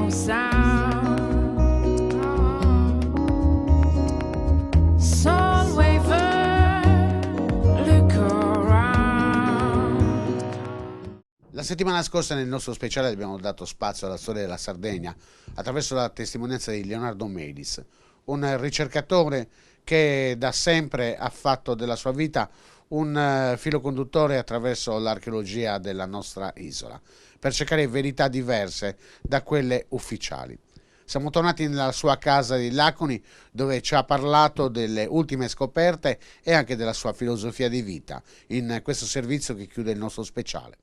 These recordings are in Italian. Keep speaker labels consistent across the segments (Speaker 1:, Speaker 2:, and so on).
Speaker 1: no sound. Soul waver, look around.
Speaker 2: La settimana scorsa nel nostro speciale abbiamo dato spazio alla storia della Sardegna attraverso la testimonianza di Leonardo Melis, un ricercatore che da sempre ha fatto della sua vita un filo conduttore attraverso l'archeologia della nostra isola, per cercare verità diverse da quelle ufficiali. Siamo tornati nella sua casa di Laconi, dove ci ha parlato delle ultime scoperte e anche della sua filosofia di vita, in questo servizio che chiude il nostro speciale.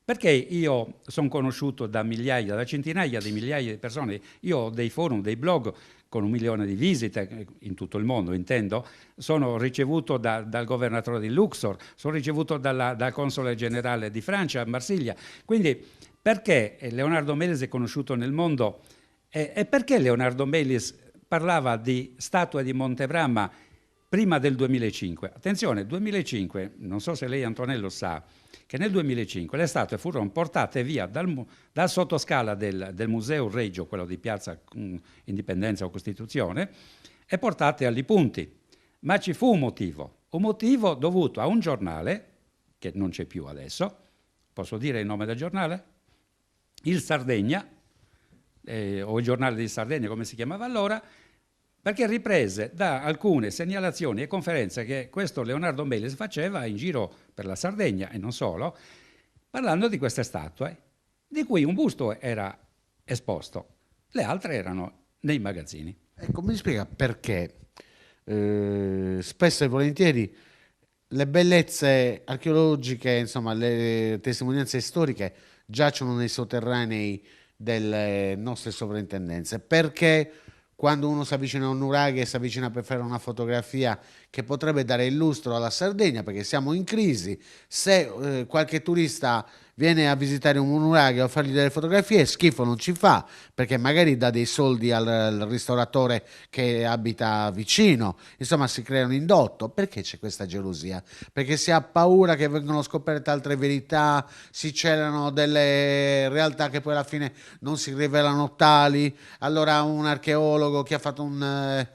Speaker 3: Perché io sono conosciuto da migliaia, da centinaia di migliaia di persone, io ho dei forum, dei blog con 1 milione di visite in tutto il mondo, intendo, sono ricevuto dal governatore di Luxor, sono ricevuto dal console generale di Francia a Marsiglia, quindi perché Leonardo Melis è conosciuto nel mondo e perché Leonardo Melis parlava di statue di Montebramma prima del 2005? Attenzione, 2005, non so se lei Antonello sa, che nel 2005 le statue furono portate via dal sottoscala del Museo Regio, quello di Piazza Indipendenza o Costituzione, e portate agli Punti. Ma ci fu un motivo dovuto a un giornale, che non c'è più adesso, posso dire il nome del giornale? Il Sardegna, o il giornale di Sardegna come si chiamava allora, perché riprese da alcune segnalazioni e conferenze che questo Leonardo Melis faceva in giro per la Sardegna e non solo, parlando di queste statue, di cui un busto era esposto, le altre erano nei magazzini.
Speaker 2: Ecco, mi spiega perché spesso e volentieri le bellezze archeologiche, insomma, le testimonianze storiche giacciono nei sotterranei delle nostre sovrintendenze. Perché quando uno si avvicina a un nuraghe e si avvicina per fare una fotografia che potrebbe dare il lustro alla Sardegna, perché siamo in crisi, se qualche turista viene a visitare un nuraghe o a fargli delle fotografie, schifo non ci fa, perché magari dà dei soldi al ristoratore che abita vicino, insomma si crea un indotto. Perché c'è questa gelosia? Perché si ha paura che vengano scoperte altre verità, si celano delle realtà che poi alla fine non si rivelano tali. Allora un archeologo che ha fatto una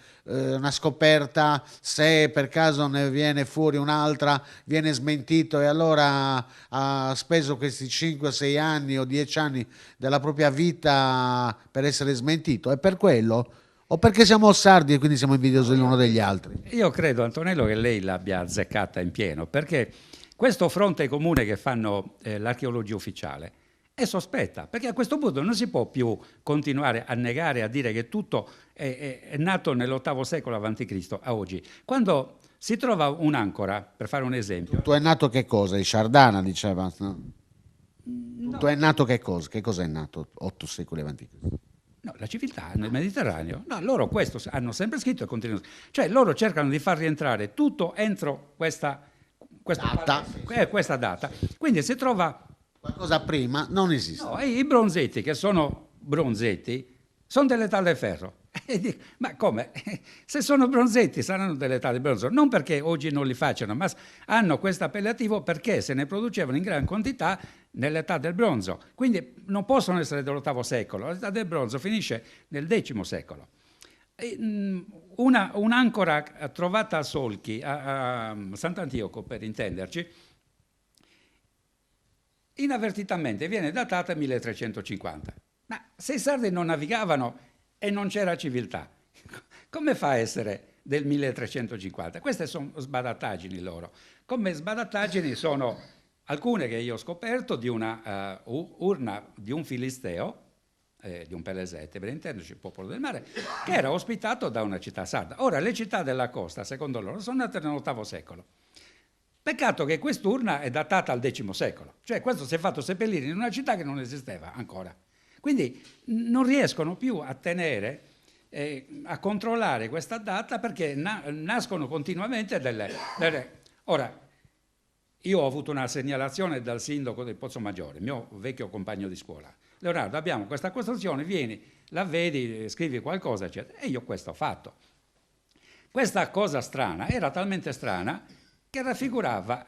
Speaker 2: scoperta, se per caso ne viene fuori un'altra, viene smentito, e allora ha speso questi 5 o 6 anni o 10 anni della propria vita per essere smentito. È per quello? O perché siamo sardi e quindi siamo invidiosi l'uno degli altri?
Speaker 3: Io credo, Antonello, che lei l'abbia azzeccata in pieno, perché questo fronte comune che fanno l'archeologia ufficiale è sospetta, perché a questo punto non si può più continuare a negare, a dire che tutto è nato nell'VIII secolo a.C. a oggi. Quando si trova un'ancora, per fare un esempio...
Speaker 2: Tu è nato che cosa? Di Sardana, diceva. No? Tu è nato che cosa? Che cosa è nato 8 secoli avanti?
Speaker 3: No, la civiltà nel Mediterraneo. No, loro questo hanno sempre scritto e continuano. Cioè loro cercano di far rientrare tutto entro questa data. Quindi si trova...
Speaker 2: Qualcosa prima non esiste.
Speaker 3: No, i bronzetti, che sono bronzetti, sono dell'età del ferro. E dico, ma come? Se sono bronzetti saranno dell'età del bronzo. Non perché oggi non li facciano, ma hanno questo appellativo perché se ne producevano in gran quantità nell'età del bronzo. Quindi non possono essere dell'VIII secolo. L'età del bronzo finisce nel X secolo. Un'ancora trovata a Solchi, a Sant'Antioco per intenderci, inavvertitamente viene datata 1350. Ma se i sardi non navigavano e non c'era civiltà, Come fa a essere del 1350? Queste sono sbadattaggini loro. Come sbadattaggini sono alcune che io ho scoperto di una urna di un filisteo, di un Pelesette, per intenderci, il popolo del mare, che era ospitato da una città sarda. Ora, le città della costa, secondo loro, sono nate nell'VIII secolo. Peccato che quest'urna è datata al X secolo, cioè questo si è fatto seppellire in una città che non esisteva ancora. Quindi non riescono più a tenere, a controllare questa data perché nascono continuamente Ora, io ho avuto una segnalazione dal sindaco del Pozzomaggiore, mio vecchio compagno di scuola. Leonardo, abbiamo questa costruzione, vieni, la vedi, scrivi qualcosa, eccetera. E io questo ho fatto. Questa cosa strana era talmente strana che raffigurava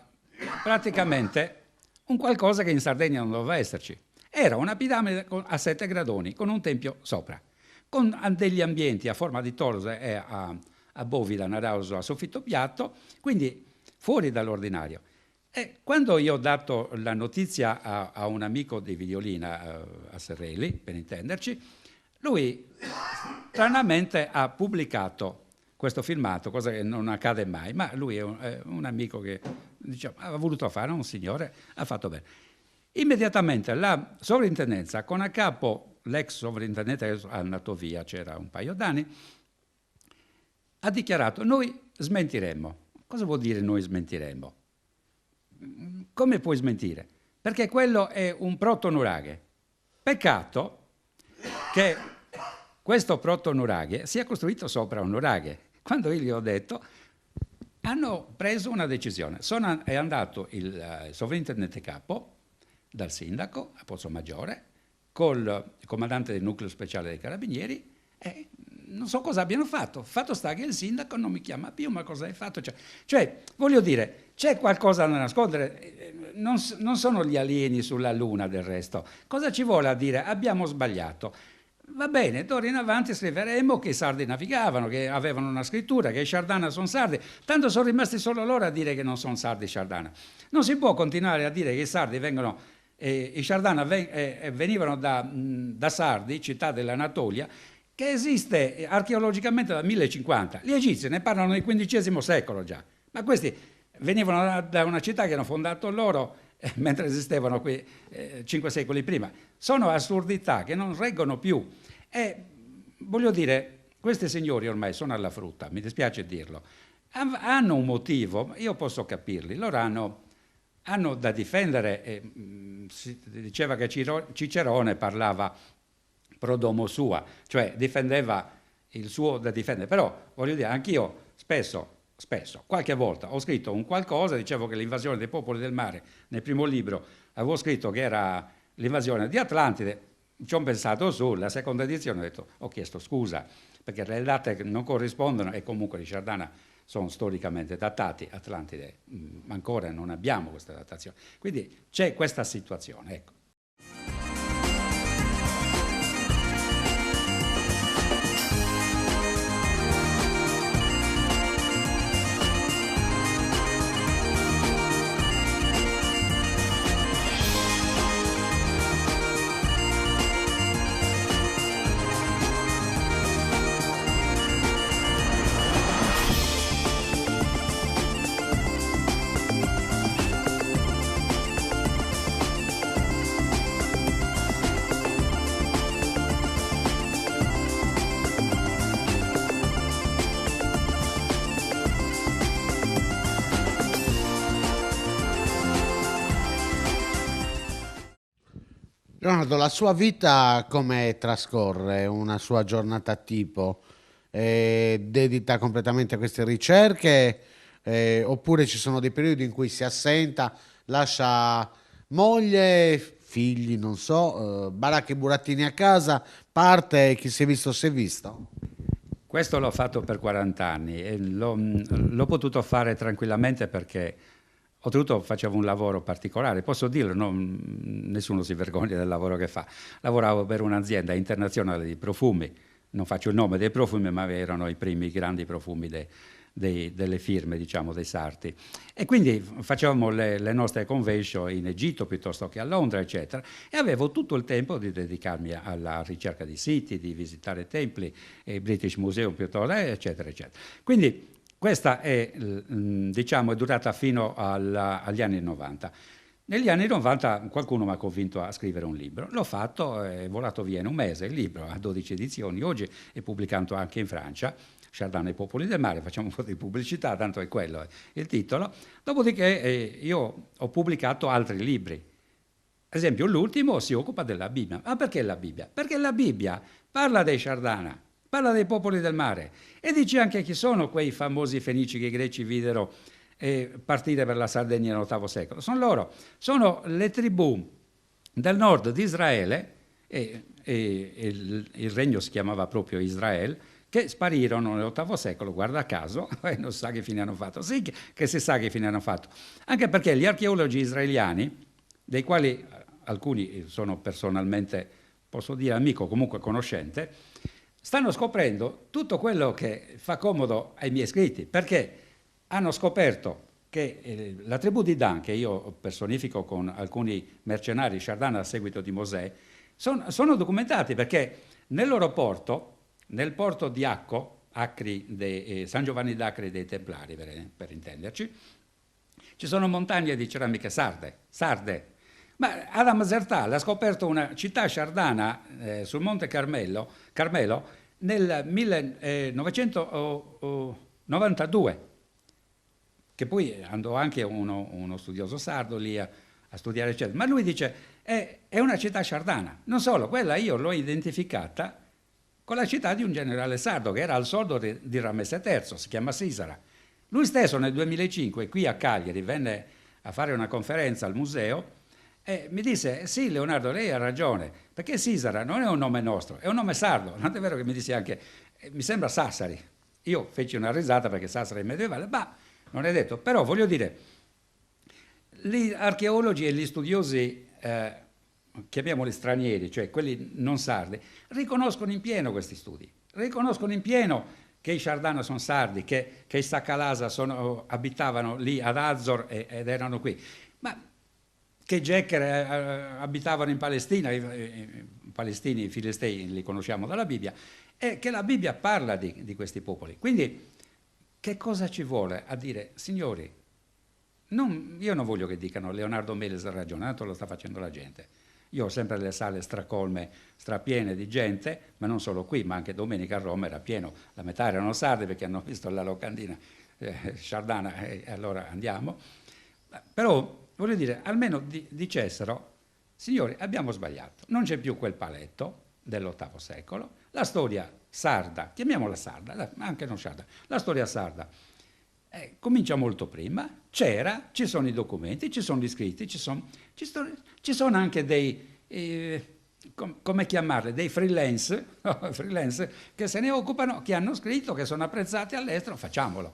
Speaker 3: praticamente un qualcosa che in Sardegna non doveva esserci. Era una piramide a 7 gradoni, con un tempio sopra, con degli ambienti a forma di torso e a bovida narauso a soffitto piatto, quindi fuori dall'ordinario. E quando io ho dato la notizia a un amico di Vigliolina, a Serreli, per intenderci, lui stranamente ha pubblicato questo filmato, cosa che non accade mai, ma lui è un amico che diciamo, ha voluto fare, un signore, ha fatto bene. Immediatamente la sovrintendenza, con a capo l'ex sovrintendente che è andato via, c'era un paio d'anni, ha dichiarato noi smentiremmo. Cosa vuol dire noi smentiremmo? Come puoi smentire? Perché quello è un proto-nuraghe. Peccato che questo proto-nuraghe sia costruito sopra un nuraghe. Quando io gli ho detto, hanno preso una decisione. È andato il sovrintendente capo dal sindaco a Pozzomaggiore col comandante del nucleo speciale dei carabinieri e non so cosa abbiano fatto. Fatto sta che il sindaco non mi chiama più, ma cosa hai fatto? Cioè voglio dire, c'è qualcosa da nascondere. Non sono gli alieni sulla Luna del resto. Cosa ci vuole a dire? Abbiamo sbagliato. Va bene, d'ora in avanti scriveremo che i sardi navigavano, che avevano una scrittura, che i Sciardana sono sardi, tanto sono rimasti solo loro a dire che non sono sardi Sciardana. Non si può continuare a dire che i sardi vengono, i Sciardana venivano da Sardi, città dell'Anatolia, che esiste archeologicamente dal 1050. Gli egizi ne parlano nel XV secolo già, ma questi venivano da una città che hanno fondato loro mentre esistevano qui 5 secoli prima. Sono assurdità che non reggono più. E voglio dire, questi signori ormai sono alla frutta, mi dispiace dirlo. Hanno un motivo, io posso capirli, loro hanno da difendere. Si diceva che Cicerone parlava pro domo sua, cioè difendeva il suo da difendere. Però voglio dire, anch'io spesso, qualche volta ho scritto un qualcosa, dicevo che l'invasione dei popoli del mare, nel primo libro avevo scritto che era l'invasione di Atlantide, ci ho pensato su, la seconda edizione ho chiesto scusa, perché le date non corrispondono e comunque i Sciardana sono storicamente datati, Atlantide ancora non abbiamo questa datazione. Quindi c'è questa situazione, ecco.
Speaker 2: Leonardo, la sua vita come trascorre? Una sua giornata tipo? È dedita completamente a queste ricerche? Oppure ci sono dei periodi in cui si assenta, lascia moglie, figli, non so, baracche e burattini a casa, parte e chi si è visto si è visto?
Speaker 3: Questo l'ho fatto per 40 anni e l'ho potuto fare tranquillamente perché oltretutto facevo un lavoro particolare, posso dirlo, nessuno si vergogna del lavoro che fa. Lavoravo per un'azienda internazionale di profumi, non faccio il nome dei profumi, ma erano i primi grandi profumi delle firme, diciamo, dei sarti. E quindi facevamo le nostre convention in Egitto piuttosto che a Londra, eccetera, e avevo tutto il tempo di dedicarmi alla ricerca di siti, di visitare templi, il British Museum piuttosto, eccetera, eccetera. Quindi questa è, diciamo, è durata fino agli anni 90. Negli anni 90 qualcuno mi ha convinto a scrivere un libro, l'ho fatto, è volato via in un mese il libro, ha 12 edizioni, oggi è pubblicato anche in Francia, Chardin e i popoli del mare, facciamo un po' di pubblicità, tanto è quello il titolo. Dopodiché io ho pubblicato altri libri. Ad esempio l'ultimo si occupa della Bibbia. Ma perché la Bibbia? Perché la Bibbia parla dei Chardana, parla dei popoli del mare e dice anche chi sono quei famosi fenici che i greci videro partire per la Sardegna nell'VIII secolo. Sono loro, sono le tribù del nord di Israele, e il regno si chiamava proprio Israele, che sparirono nell'VIII secolo, guarda caso, e non si sa che fine hanno fatto. Sì che si sa che fine hanno fatto, anche perché gli archeologi israeliani, dei quali alcuni sono personalmente, posso dire amico, comunque conoscente, stanno scoprendo tutto quello che fa comodo ai miei scritti, perché hanno scoperto che la tribù di Dan, che io personifico con alcuni mercenari Chardin a seguito di Mosè, sono documentati perché nel loro porto, nel porto di Acri, San Giovanni d'Acri dei Templari, per intenderci, ci sono montagne di ceramiche sarde. Ma Adam Zertal ha scoperto una città sardana sul Monte Carmelo nel 1992, che poi andò anche uno studioso sardo lì a studiare, eccetera. Ma lui dice è una città sardana. Non solo, quella io l'ho identificata con la città di un generale sardo che era al soldo di Ramesse III, si chiama Sisara. Lui stesso nel 2005 qui a Cagliari venne a fare una conferenza al museo e mi disse sì Leonardo, lei ha ragione, perché Sisara non è un nome nostro, è un nome sardo. Non è vero che mi disse anche mi sembra Sassari. Io feci una risata perché Sassari è medievale, ma non è detto. Però voglio dire, gli archeologi e gli studiosi, chiamiamoli stranieri, cioè quelli non sardi, riconoscono in pieno questi studi, riconoscono in pieno che i Chardana sono sardi, che i Sacalasa abitavano lì ad Azor ed erano qui, ma che i Gecker abitavano in Palestina, i palestini, i filistei li conosciamo dalla Bibbia, e che la Bibbia parla di questi popoli. Quindi che cosa ci vuole a dire, signori, io non voglio che dicano Leonardo Meles ha ragione, tanto lo sta facendo la gente. Io ho sempre le sale stracolme, strapiene di gente, ma non solo qui, ma anche domenica a Roma era pieno. La metà erano sardi perché hanno visto la locandina Chardana e allora andiamo. Però, voglio dire, almeno dicessero, signori, abbiamo sbagliato, non c'è più quel paletto dell'VIII secolo, la storia sarda, chiamiamola sarda, anche non sarda, la storia sarda comincia molto prima, ci sono i documenti, ci sono gli scritti, ci sono anche dei, come chiamarli, dei freelance, freelance che se ne occupano, che hanno scritto, che sono apprezzati all'estero, facciamolo.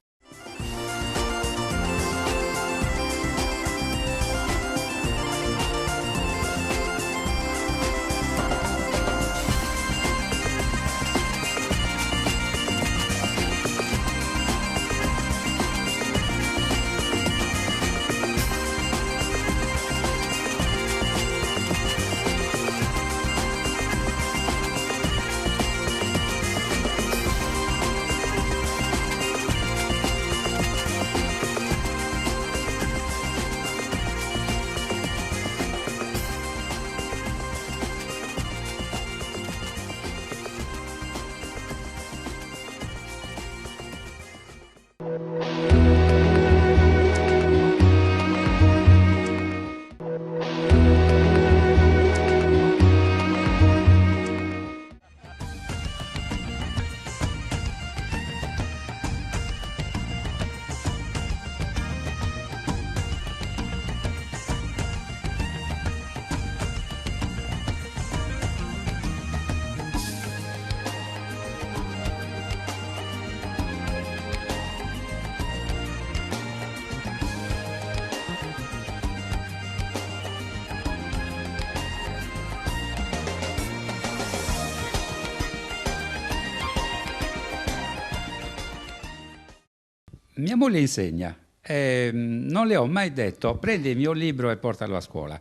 Speaker 3: Mia moglie insegna, non le ho mai detto prendi il mio libro e portalo a scuola.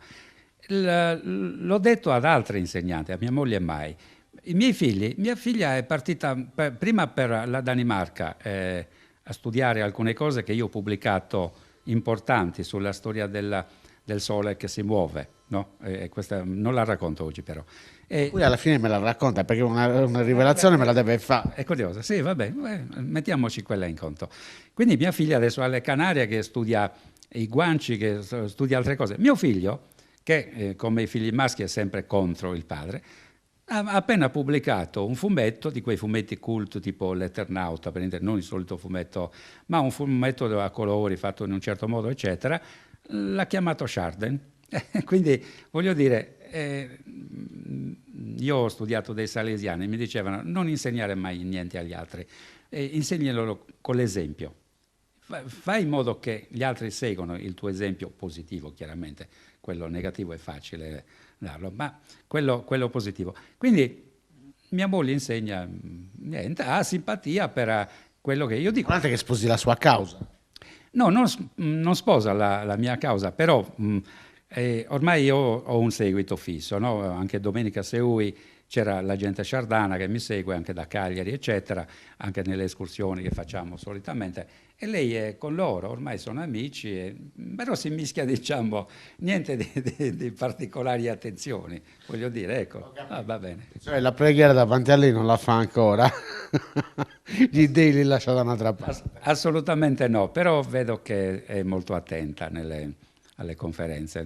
Speaker 3: L'ho detto ad altre insegnanti, a mia moglie mai. I miei figli, mia figlia è partita prima per la Danimarca a studiare alcune cose che io ho pubblicato importanti sulla storia del Sole che si muove, no? Questa non la racconto oggi però.
Speaker 2: Poi alla fine me la racconta perché una rivelazione me la deve fare.
Speaker 3: È curiosa, sì, vabbè, mettiamoci quella in conto. Quindi mia figlia adesso è alle Canarie che studia i guanci, che studia altre cose. Mio figlio, che come i figli maschi è sempre contro il padre, ha appena pubblicato un fumetto, di quei fumetti cult tipo L'Eternauta, per intendere, non il solito fumetto, ma un fumetto a colori fatto in un certo modo, eccetera, l'ha chiamato Sharden. Quindi voglio dire, io ho studiato dei salesiani, mi dicevano non insegnare mai niente agli altri, insegnalo con l'esempio. Fai in modo che gli altri seguano il tuo esempio positivo, chiaramente, quello negativo è facile darlo, ma quello positivo. Quindi mia moglie insegna, niente, ha simpatia per quello che io dico.
Speaker 2: Guardate che sposi la sua causa.
Speaker 3: No, non sposa la mia causa, però ormai io ho un seguito fisso, no? Anche Domenica Seui c'era la gente sciardana che mi segue anche da Cagliari, eccetera, anche nelle escursioni che facciamo solitamente. E lei è con loro, ormai sono amici, però si mischia, diciamo, niente di particolari attenzioni, voglio dire, ecco, va bene.
Speaker 2: Cioè la preghiera davanti a lei non la fa ancora. Gli dei li lascia da un'altra parte.
Speaker 3: Assolutamente no, però vedo che è molto attenta alle conferenze.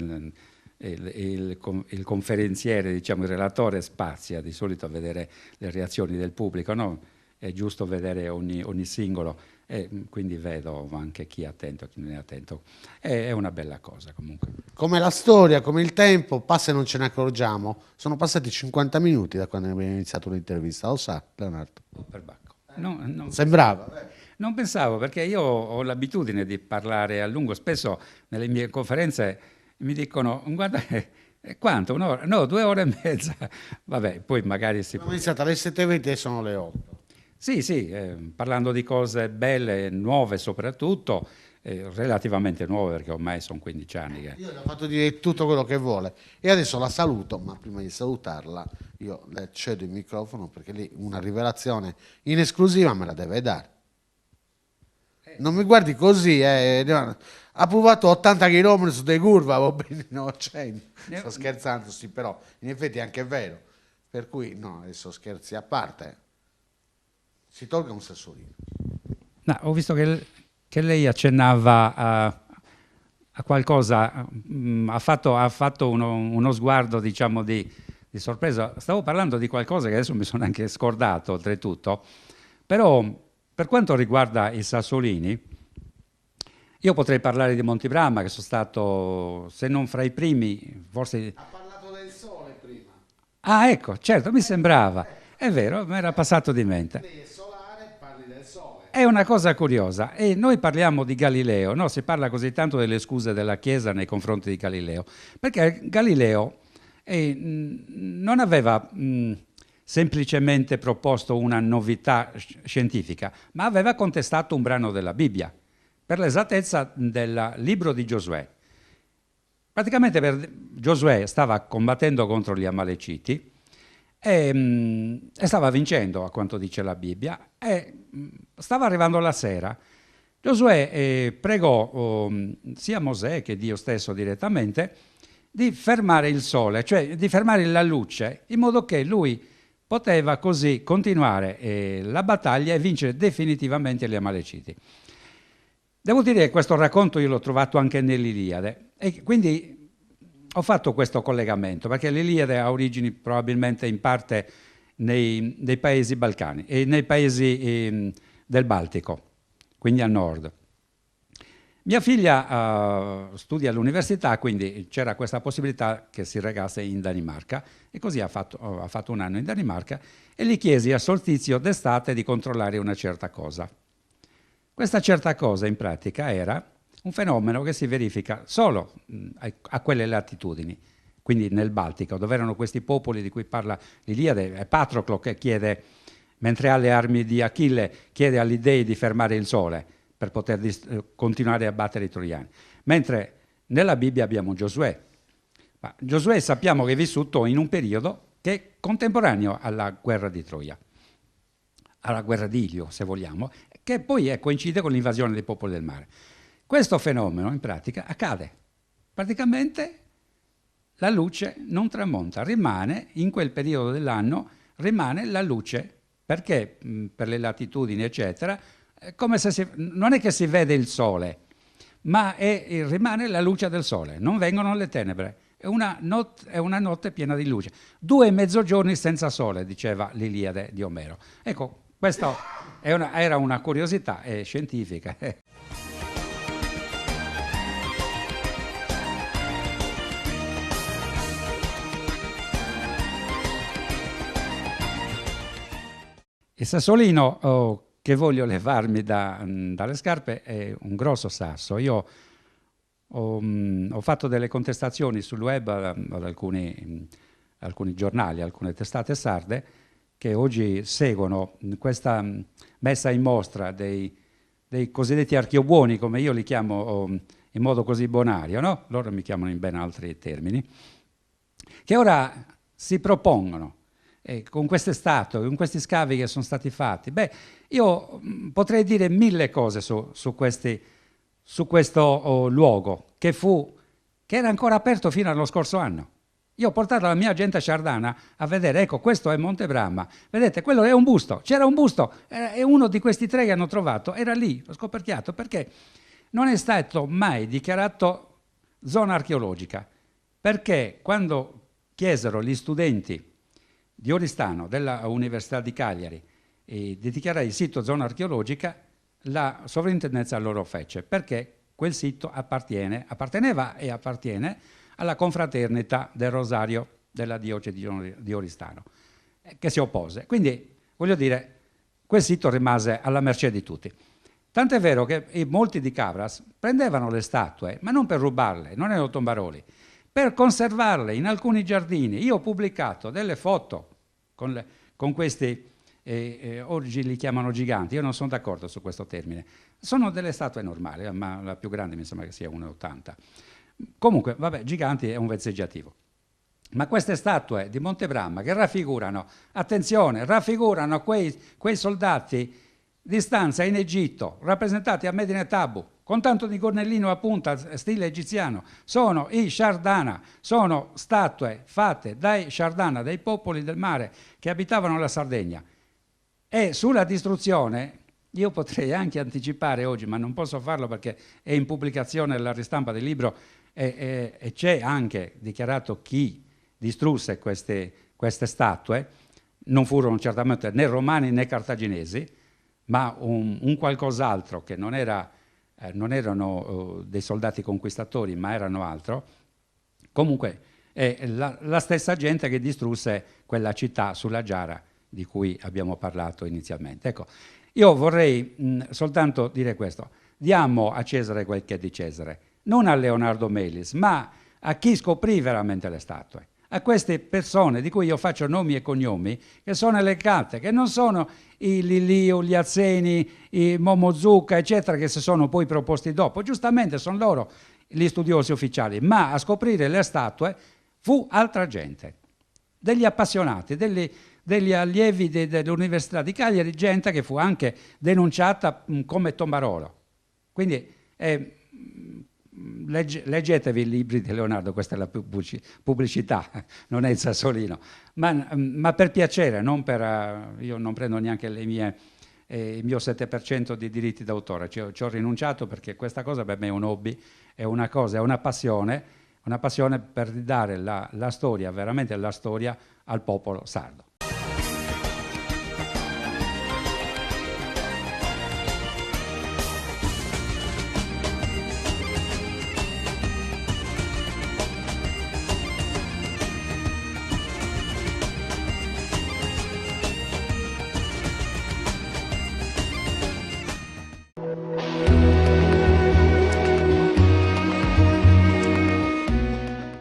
Speaker 3: Il conferenziere, diciamo, il relatore spazia di solito a vedere le reazioni del pubblico, no? È giusto vedere ogni singolo, e quindi vedo anche chi è attento, chi non è attento. È una bella cosa comunque.
Speaker 2: Come la storia, come il tempo, passa e non ce ne accorgiamo. Sono passati 50 minuti da quando abbiamo iniziato l'intervista, lo sa, Leonardo?
Speaker 3: Per Bacco. No,
Speaker 2: Sembrava.
Speaker 3: non pensavo, perché io ho l'abitudine di parlare a lungo, spesso nelle mie conferenze mi dicono, guarda, quanto? Un'ora? No, 2 ore e mezza. Vabbè, poi magari si
Speaker 2: Abbiamo iniziato alle 7:20 e sono le 8.
Speaker 3: Sì, parlando di cose belle, nuove soprattutto, relativamente nuove perché ormai sono 15 anni che...
Speaker 2: Io le ho fatto dire tutto quello che vuole e adesso la saluto, ma prima di salutarla io le cedo il microfono perché lì una rivelazione in esclusiva me la deve dare. Non mi guardi così, ha provato 80 km su dei curva, va bene, no, 100. Sto scherzando, sì, però in effetti è anche vero. Per cui, no, adesso scherzi a parte, si tolga un sassolino.
Speaker 3: No, ho visto che lei accennava a qualcosa, ha fatto uno sguardo, diciamo, di sorpresa. Stavo parlando di qualcosa che adesso mi sono anche scordato, oltretutto, però per quanto riguarda i sassolini, io potrei parlare di Monti Brama, che sono stato, se non fra i primi, forse...
Speaker 2: Ha parlato del sole prima.
Speaker 3: Ah, ecco, certo, mi sembrava. È vero, mi era passato di mente.
Speaker 2: Lei è solare, parli del sole.
Speaker 3: È una cosa curiosa, e noi parliamo di Galileo, no? Si parla così tanto delle scuse della Chiesa nei confronti di Galileo, perché Galileo non aveva semplicemente proposto una novità scientifica, ma aveva contestato un brano della Bibbia, per l'esattezza del libro di Giosuè. Praticamente Giosuè stava combattendo contro gli Amaleciti e stava vincendo, a quanto dice la Bibbia, e stava arrivando la sera. Giosuè pregò sia Mosè che Dio stesso direttamente di fermare il sole, cioè di fermare la luce, in modo che lui poteva così continuare la battaglia e vincere definitivamente gli Amaleciti. Devo dire che questo racconto io l'ho trovato anche nell'Iliade e quindi ho fatto questo collegamento, perché l'Iliade ha origini probabilmente in parte nei paesi balcani e nei paesi del Baltico, quindi a nord. Mia figlia studia all'università, quindi c'era questa possibilità che si recasse in Danimarca e così ha fatto un anno in Danimarca e gli chiesi a solstizio d'estate di controllare una certa cosa. Questa certa cosa in pratica era un fenomeno che si verifica solo a quelle latitudini, quindi nel Baltico, dove erano questi popoli di cui parla l'Iliade. È Patroclo che chiede, mentre ha le armi di Achille, chiede agli dei di fermare il sole, per poter continuare a battere i troiani. Mentre nella Bibbia abbiamo Giosuè. Ma Giosuè sappiamo che è vissuto in un periodo che è contemporaneo alla guerra di Troia, alla guerra di Ilio, se vogliamo, che poi coincide con l'invasione dei popoli del mare. Questo fenomeno, in pratica, accade. Praticamente la luce non tramonta, rimane, in quel periodo dell'anno, rimane la luce, perché per le latitudini, eccetera, come se non è che si vede il sole, ma rimane la luce del sole, non vengono le tenebre. È una notte piena di luce. 2 mezzogiorni senza sole, diceva l'Iliade di Omero. Ecco, questa era una curiosità scientifica. Il sassolino che voglio levarmi dalle scarpe è un grosso sasso. Io ho fatto delle contestazioni sul web ad alcuni giornali, alcune testate sarde, che oggi seguono questa messa in mostra dei cosiddetti archiobuoni, come io li chiamo in modo così bonario, no? Loro mi chiamano in ben altri termini, che ora si propongono con queste statue, con questi scavi che sono stati fatti. Beh, io potrei dire 1000 cose su questo luogo, che era ancora aperto fino allo scorso anno. Io ho portato la mia gente sardana a vedere, ecco, questo è Monte Bramma, vedete, quello è un busto, c'era un busto, e uno di questi 3 che hanno trovato era lì, l'ho scoperchiato, perché non è stato mai dichiarato zona archeologica, perché quando chiesero gli studenti di Oristano, della Università di Cagliari, di dichiarare il sito zona archeologica, la sovrintendenza loro fece, perché quel sito apparteneva e appartiene alla confraternita del Rosario della diocesi di Oristano, che si oppose. Quindi, voglio dire, quel sito rimase alla mercé di tutti. Tant'è vero che molti di Cabras prendevano le statue, ma non per rubarle, non erano tombaroli, per conservarle in alcuni giardini. Io ho pubblicato delle foto con questi, oggi li chiamano giganti, io non sono d'accordo su questo termine. Sono delle statue normali, ma la più grande mi sembra che sia 1,80. Comunque, vabbè, giganti è un vezzeggiativo. Ma queste statue di Monte Bramma che raffigurano, attenzione, raffigurano quei soldati di stanza in Egitto, rappresentati a Medinet Habu, con tanto di gonnellino a punta, stile egiziano, sono i Shardana, sono statue fatte dai Shardana, dei popoli del mare che abitavano la Sardegna. E sulla distruzione, io potrei anche anticipare oggi, ma non posso farlo perché è in pubblicazione la ristampa del libro e c'è anche dichiarato chi distrusse queste statue. Non furono certamente né romani né cartaginesi, ma un qualcos'altro che non erano dei soldati conquistatori, ma erano altro. Comunque è la stessa gente che distrusse quella città sulla Giara di cui abbiamo parlato inizialmente. Ecco, io vorrei soltanto dire questo: diamo a Cesare quel che è di Cesare, non a Leonardo Melis, ma a chi scoprì veramente le statue, a queste persone di cui io faccio nomi e cognomi, che sono elencate, che non sono i Lilio, gli Azzeni, i Momozucca, eccetera, che si sono poi proposti dopo. Giustamente sono loro gli studiosi ufficiali, ma a scoprire le statue fu altra gente, degli appassionati, degli allievi dell'Università di Cagliari, gente che fu anche denunciata come tombarolo. Quindi leggetevi i libri di Leonardo, questa è la pubblicità, non è il sassolino, ma per piacere, non per, io non prendo neanche il mio 7% di diritti d'autore, ci ho rinunciato perché questa cosa per me è un hobby, è una cosa, è una passione per dare la storia, veramente la storia al popolo sardo.